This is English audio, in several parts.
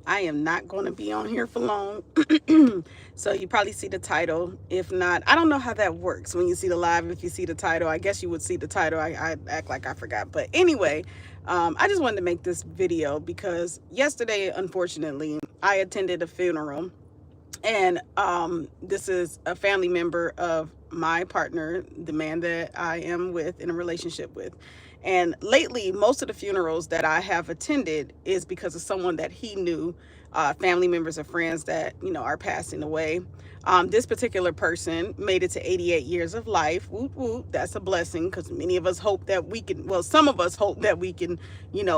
I am not going to be on here for long. So you probably see the title. If not, I don't know how that works when you see the live. If you see the title, I guess you would see the title. I act like I forgot. But anyway, I just wanted to make this video because yesterday, unfortunately, I attended a funeral. And this is a family member of my partner, the man that I am with in a relationship with. And lately, most of the funerals that I have attended is because of someone that he knew, family members or friends that, are passing away. This particular person made it to 88 years of life. Whoop, whoop. That's a blessing because many of us hope that we can, well, some of us hope that we can,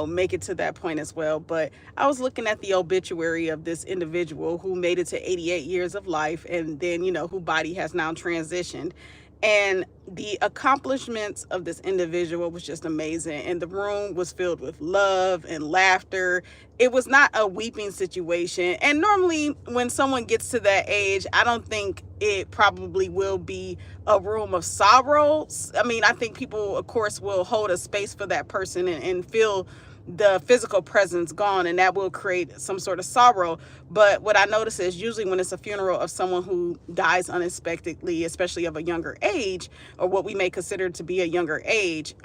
make it to that point as well. But I was looking at the obituary of this individual who made it to 88 years of life and then, who body has now transitioned. And the accomplishments of this individual was just amazing. And the room was filled with love and laughter. It was not a weeping situation. And normally when someone gets to that age, I don't think it probably will be a room of sorrow. I mean, I think people, of course, will hold a space for that person and feel the physical presence gone, and that will create some sort of sorrow. But what I notice is usually when it's a funeral of someone who dies unexpectedly, especially of a younger age, or what we may consider to be a younger age,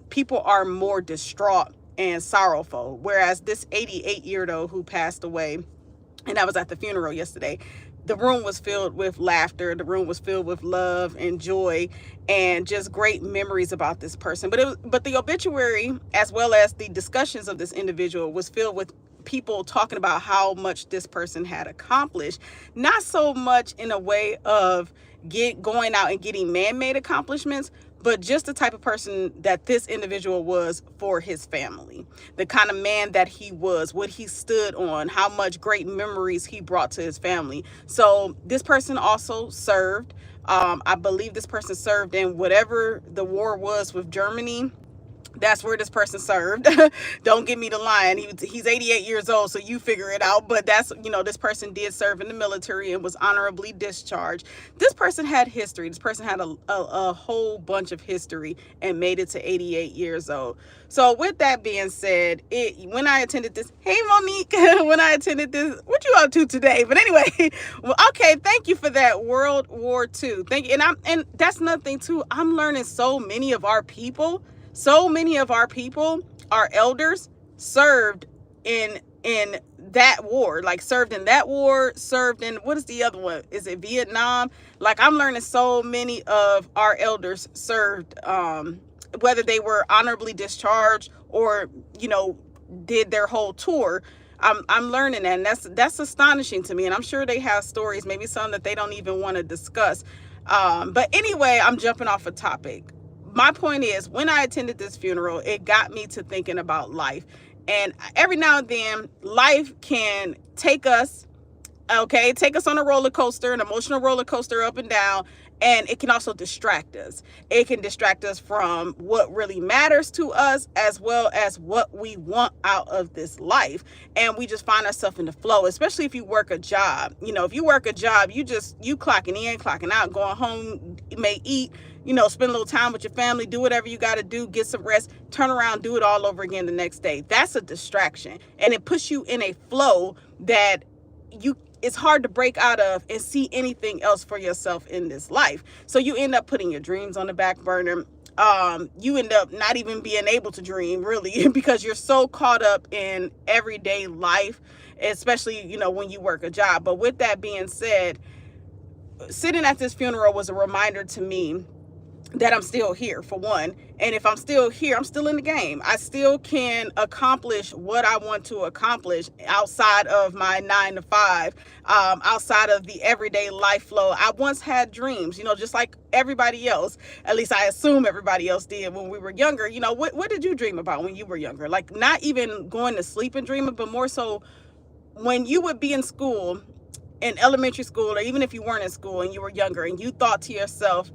people are more distraught and sorrowful. Whereas this 88-year-old who passed away, and I was at the funeral yesterday, the room was filled with laughter. The room was filled with love and joy and just great memories about this person. But the obituary, as well as the discussions of this individual, was filled with people talking about how much this person had accomplished. Not so much in a way of going out and getting man-made accomplishments, but just the type of person that this individual was for his family, the kind of man that he was, what he stood on, how much great memories he brought to his family. So this person also served. I believe this person served in whatever the war was with Germany. That's where this person served. Don't give me the line. He's 88 years old, so you figure it out. But that's, this person did serve in the military and was honorably discharged. This person had history. This person had a whole bunch of history and made it to 88 years old. So with that being said, when I attended this, hey Monique, when I attended this, what you up to today? But anyway, well, okay, thank you for that. World War II. Thank you. And that's nothing too. I'm learning so many of our people, our elders, served in that war, like served in that war, served in, what is the other one? Is it Vietnam? Like, I'm learning so many of our elders served, whether they were honorably discharged or, did their whole tour. I'm learning that, and that's astonishing to me. And I'm sure they have stories, maybe some that they don't even want to discuss. But anyway, I'm jumping off a topic. My point is, when I attended this funeral, it got me to thinking about life. And every now and then, life can take us on a roller coaster, an emotional roller coaster up and down. And it can also distract us. It can distract us from what really matters to us, as well as what we want out of this life. And we just find ourselves in the flow, especially if you work a job. If you work a job, you clocking in, clocking out, going home, you may eat, spend a little time with your family, do whatever you got to do, get some rest, turn around, do it all over again the next day. That's a distraction. And it puts you in a flow that it's hard to break out of and see anything else for yourself in this life. So you end up putting your dreams on the back burner. You end up not even being able to dream, really, because you're so caught up in everyday life, especially, when you work a job. But with that being said, sitting at this funeral was a reminder to me that I'm still here, for one. And if I'm still here, I'm still in the game. I still can accomplish what I want to accomplish outside of my 9 to 5, outside of the everyday life flow. I once had dreams, just like everybody else. At least I assume everybody else did when we were younger. What did you dream about when you were younger? Like, not even going to sleep and dreaming, but more so when you would be in school, in elementary school, or even if you weren't in school and you were younger and you thought to yourself,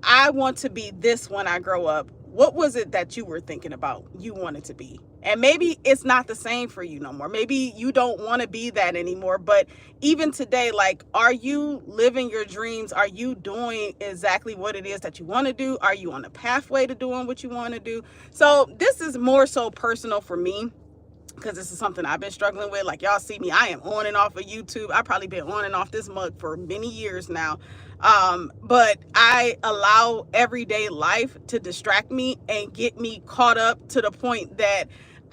I want to be this when I grow up. What was it that you were thinking about you wanted to be? And maybe it's not the same for you no more. Maybe you don't want to be that anymore. But even today, like, are you living your dreams? Are you doing exactly what it is that you want to do? Are you on a pathway to doing what you want to do? So this is more so personal for me. because this is something I've been struggling with. Like, y'all see me, I am on and off of YouTube. I've probably been on and off this mug for many years now. But I allow everyday life to distract me and get me caught up to the point that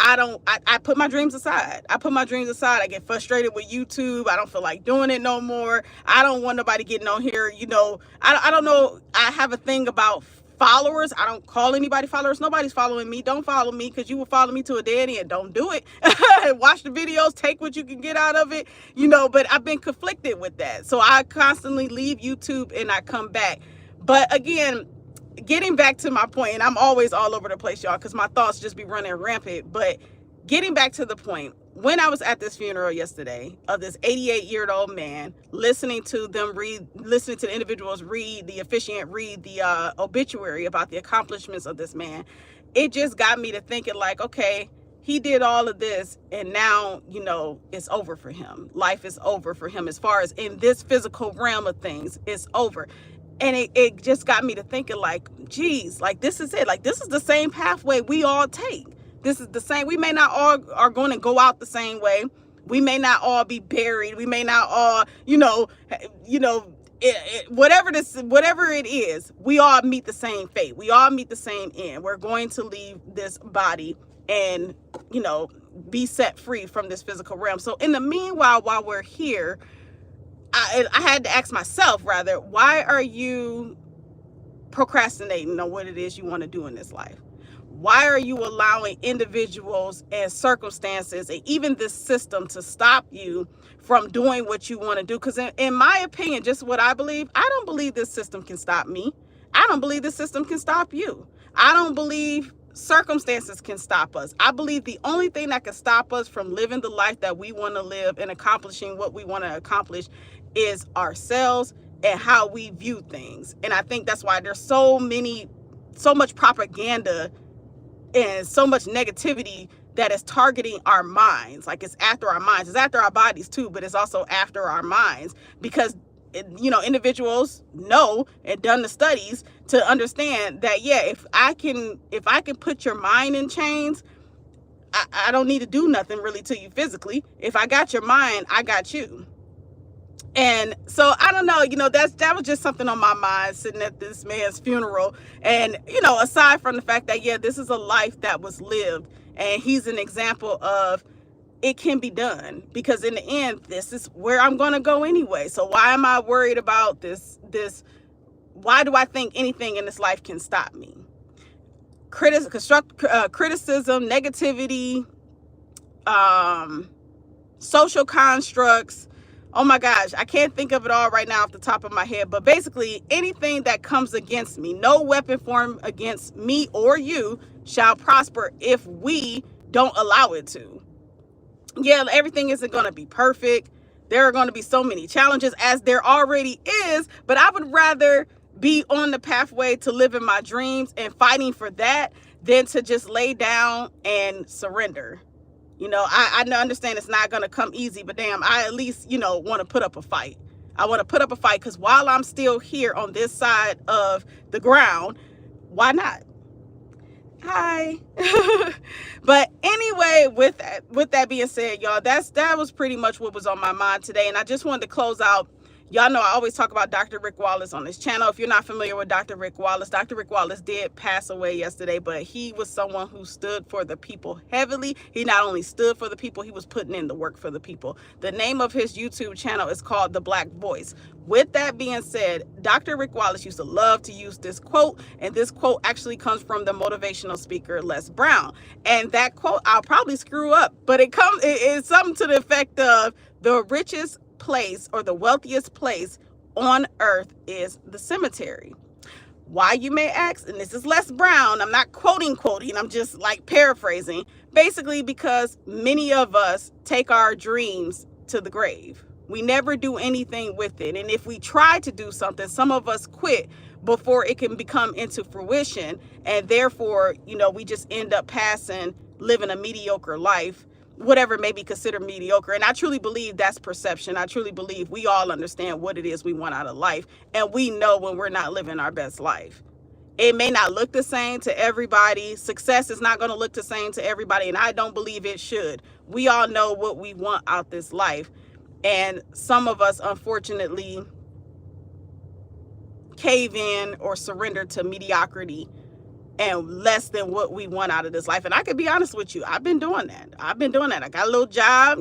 I put my dreams aside. I put my dreams aside. I get frustrated with YouTube. I don't feel like doing it no more. I don't want nobody getting on here. I don't know. I have a thing about followers. I don't call anybody followers. Nobody's following me. Don't follow me, because you will follow me to a dead end. Don't do it. Watch the videos, take what you can get out of it, but I've been conflicted with that. So I constantly leave YouTube and I come back. But again, getting back to my point, and I'm always all over the place, y'all, because my thoughts just be running rampant. But getting back to the point, when I was at this funeral yesterday of this 88-year-old man, listening to the individuals read, the officiant read the obituary about the accomplishments of this man, it just got me to thinking, like, okay, he did all of this, and now, it's over for him. Life is over for him. As far as in this physical realm of things, it's over. And it just got me to thinking, like, geez, like, this is it. Like, this is the same pathway we all take. This is the same. We may not all are going to go out the same way. We may not all be buried. We may not all, whatever it is, we all meet the same fate. We all meet the same end. We're going to leave this body and, be set free from this physical realm. So in the meanwhile, while we're here, I had to ask myself, rather, why are you procrastinating on what it is you want to do in this life? Why are you allowing individuals and circumstances and even this system to stop you from doing what you want to do? Because in my opinion, just what I believe, I don't believe this system can stop me. I don't believe this system can stop you. I don't believe circumstances can stop us. I believe the only thing that can stop us from living the life that we want to live and accomplishing what we want to accomplish is ourselves and how we view things. And I think that's why there's so much propaganda and so much negativity that is targeting our minds. Like, it's after our minds. It's after our bodies too, but it's also after our minds, because individuals know and done the studies to understand that, yeah, if I can put your mind in chains, I don't need to do nothing really to you physically. If I got your mind, I got you. And so I don't know, that was just something on my mind sitting at this man's funeral. And, aside from the fact that, yeah, this is a life that was lived, and he's an example of it can be done, because in the end, this is where I'm going to go anyway. So why am I worried about this? Why do I think anything in this life can stop me? Criticism, negativity, social constructs. Oh my gosh, I can't think of it all right now off the top of my head, but basically anything that comes against me, no weapon formed against me or you shall prosper if we don't allow it to. Yeah, everything isn't going to be perfect. There are going to be so many challenges, as there already is, but I would rather be on the pathway to living my dreams and fighting for that than to just lay down and surrender. I understand it's not going to come easy, but damn, I at least, want to put up a fight. I want to put up a fight, because while I'm still here on this side of the ground, why not? Hi. But anyway, with that being said, y'all, that was pretty much what was on my mind today. And I just wanted to close out. Y'all know I always talk about Dr. Rick Wallace on this channel. If you're not familiar with Dr. Rick Wallace did pass away yesterday, but he was someone who stood for the people heavily. He not only stood for the people, he was putting in the work for the people. The name of his YouTube channel is called The Black Voice. With that being said, Dr. Rick Wallace used to love to use this quote, and this quote actually comes from the motivational speaker Les Brown. And that quote, I'll probably screw up, but it's something to the effect of, the richest place or the wealthiest place on earth is the cemetery. Why, you may ask? And this is Les Brown. I'm not quoting, I'm just like paraphrasing. Basically, because many of us take our dreams to the grave. We never do anything with it. And if we try to do something, some of us quit before it can become into fruition. And therefore, we just end up living a mediocre life, whatever may be considered mediocre. And I truly believe that's perception. I truly believe we all understand what it is we want out of life. And we know when we're not living our best life. It may not look the same to everybody. Success is not going to look the same to everybody, and I don't believe it should. We all know what we want out this life, and some of us, unfortunately, cave in or surrender to mediocrity and less than what we want out of this life. And I could be honest with you, I've been doing that. I got a little job,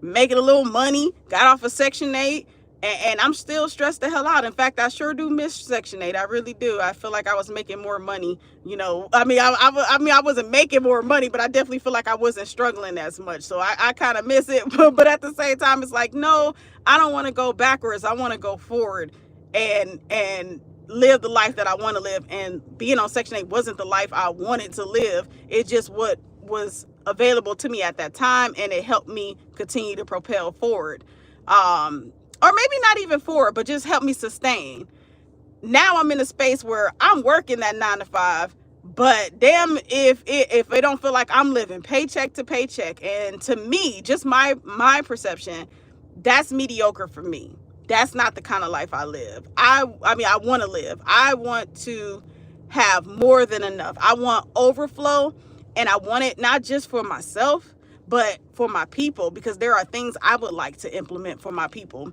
making a little money, got off of Section 8, and I'm still stressed the hell out. In fact, I sure do miss Section 8. I really do. I feel like I was making more money. I wasn't making more money, but I definitely feel like I wasn't struggling as much. So I kind of miss it. But at the same time, it's like, no, I don't want to go backwards. I want to go forward and live the life that I want to live. And being on Section 8 wasn't the life I wanted to live. It's just what was available to me at that time, and it helped me continue to propel forward. Or maybe not even forward, but just help me sustain. Now I'm in a space where I'm working that 9 to 5, but damn if it don't feel like I'm living paycheck to paycheck. And to me, just my perception, that's mediocre for me. That's not the kind of life I live. I want to live. I want to have more than enough. I want overflow, and I want it not just for myself, but for my people, because there are things I would like to implement for my people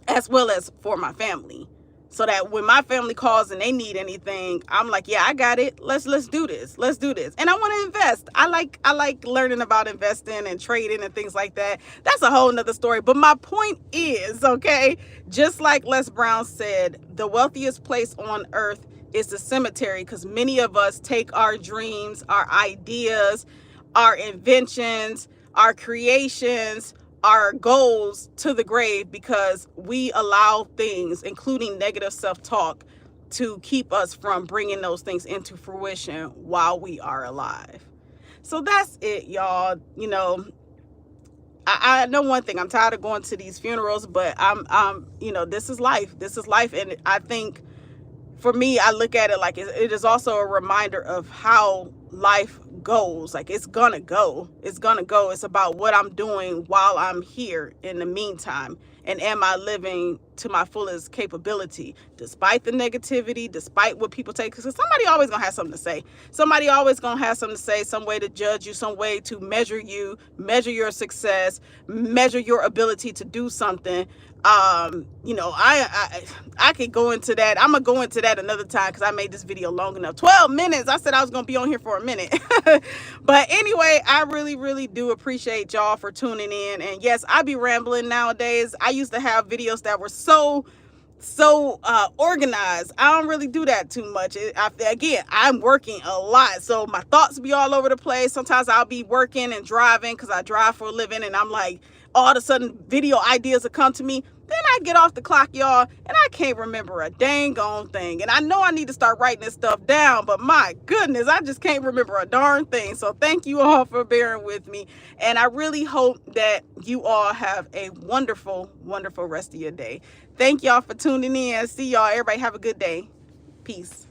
as well as for my family. So that when my family calls and they need anything, I'm like, yeah, I got it. Let's do this. Let's do this. And I want to invest. I like learning about investing and trading and things like that. That's a whole nother story. But my point is, okay, just like Les Brown said, the wealthiest place on earth is the cemetery, because many of us take our dreams, our ideas, our inventions, our creations, our goals to the grave, because we allow things, including negative self-talk, to keep us from bringing those things into fruition while we are alive. So that's it, y'all. I know one thing. I'm tired of going to these funerals, but this is life. This is life. And I think for me, I look at it like it is also a reminder of how life goes. Like, it's gonna go. It's about what I'm doing while I'm here in the meantime, and am I living to my fullest capability, despite the negativity, despite what people take. Because somebody always gonna have something to say. Somebody always gonna have something to say, some way to judge you, some way to measure you, measure your success, measure your ability to do something. I could go into that. I'm gonna go into that another time, because I made this video long enough. 12 minutes. I said I was gonna be on here for a minute. But anyway, I really, really do appreciate y'all for tuning in. And yes, I be rambling nowadays. I used to have videos that were so organized. I don't really do that too much. Again, I'm working a lot, so my thoughts be all over the place. Sometimes I'll be working and driving, because I drive for a living, and I'm like, all of a sudden video ideas will come to me. Then I get off the clock, y'all, and I can't remember a dang on thing. And I know I need to start writing this stuff down, but my goodness, I just can't remember a darn thing. So thank you all for bearing with me. And I really hope that you all have a wonderful, wonderful rest of your day. Thank y'all for tuning in. See y'all. Everybody have a good day. Peace.